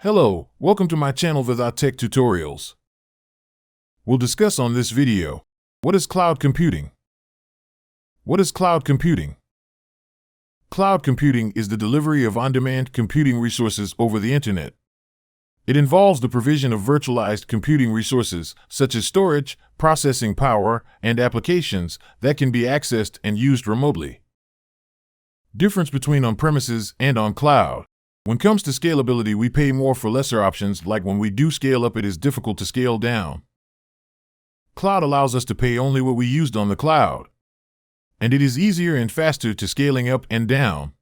Hello, welcome to my channel with our tech tutorials. We'll discuss on this video, what is cloud computing? What is cloud computing? Cloud computing is the delivery of on-demand computing resources over the internet. It involves the provision of virtualized computing resources, such as storage, processing power, and applications that can be accessed and used remotely. Difference between on-premises and on-cloud. When it comes to scalability, we pay more for lesser options, like when we do scale up, it is difficult to scale down. Cloud allows us to pay only what we used on the cloud, and it is easier and faster to scaling up and down.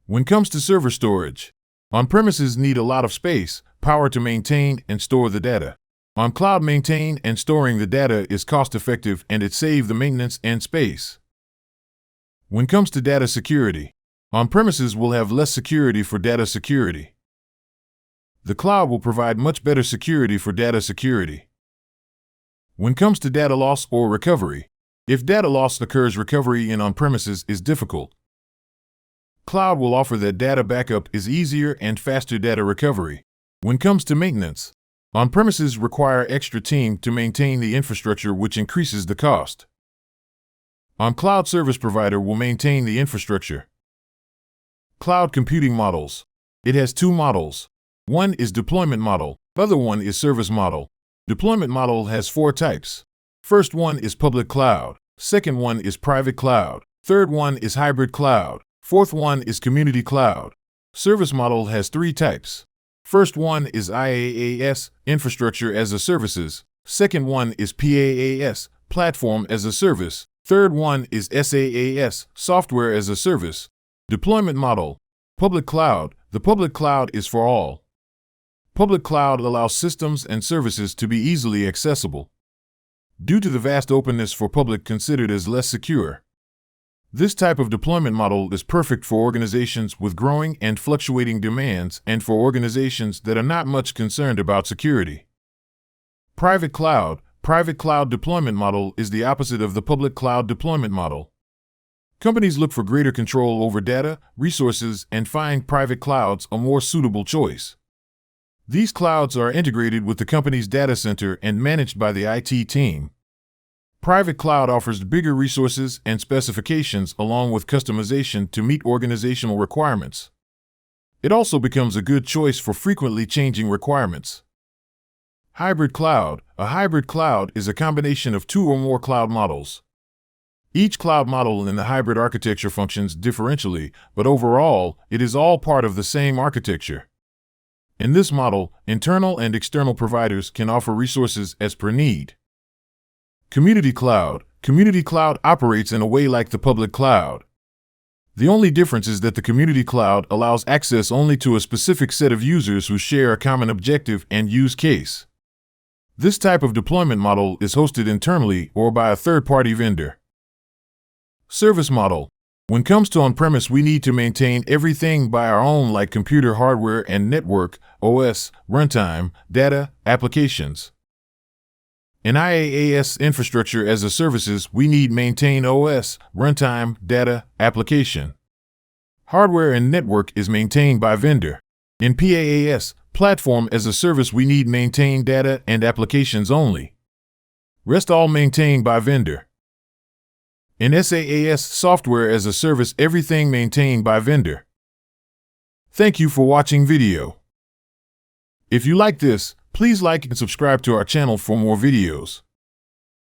When it comes to server storage, on-premises need a lot of space, power to maintain and store the data. On cloud, maintaining and storing the data is cost-effective and it saves the maintenance and space. When it comes to data security, on-premises will have less security for data security. The cloud will provide much better security for data security. When it comes to data loss or recovery, if data loss occurs, recovery in on-premises is difficult. Cloud will offer that data backup is easier and faster data recovery. When it comes to maintenance, on-premises require extra team to maintain the infrastructure, which increases the cost. On-cloud, service provider will maintain the infrastructure. Cloud computing models. It has two models. One is deployment model, the other one is service model. Deployment model has 4 types. First one is public cloud. Second one is private cloud. Third one is hybrid cloud. Fourth one is community cloud. Service model has 3 types. First one is IAAS, infrastructure as a services. Second one is PAAS, platform as a service. Third one is SAAS, software as a service. Deployment model. Public cloud. The public cloud is for all. Public cloud allows systems and services to be easily accessible. Due to the vast openness for public, considered as less secure. This type of deployment model is perfect for organizations with growing and fluctuating demands and for organizations that are not much concerned about security. Private cloud. Private cloud deployment model is the opposite of the public cloud deployment model. Companies look for greater control over data, resources, and find private clouds a more suitable choice. These clouds are integrated with the company's data center and managed by the IT team. Private cloud offers bigger resources and specifications along with customization to meet organizational requirements. It also becomes a good choice for frequently changing requirements. Hybrid cloud. A hybrid cloud is a combination of 2 or more cloud models. Each cloud model in the hybrid architecture functions differentially, but overall, it is all part of the same architecture. In this model, internal and external providers can offer resources as per need. Community cloud. Community cloud operates in a way like the public cloud. The only difference is that the community cloud allows access only to a specific set of users who share a common objective and use case. This type of deployment model is hosted internally or by a third-party vendor. Service model. When it comes to on-premise, we need to maintain everything by our own, like computer hardware and network, OS, runtime, data, applications. In IAAS, infrastructure as a services, we need maintain OS, runtime, data, application. Hardware and network is maintained by vendor. In PAAS, platform as a service, we need maintain data and applications only. Rest all maintained by vendor. In SAAS, software as a service, everything maintained by vendor. Thank you for watching video. If you like this, please like and subscribe to our channel for more videos.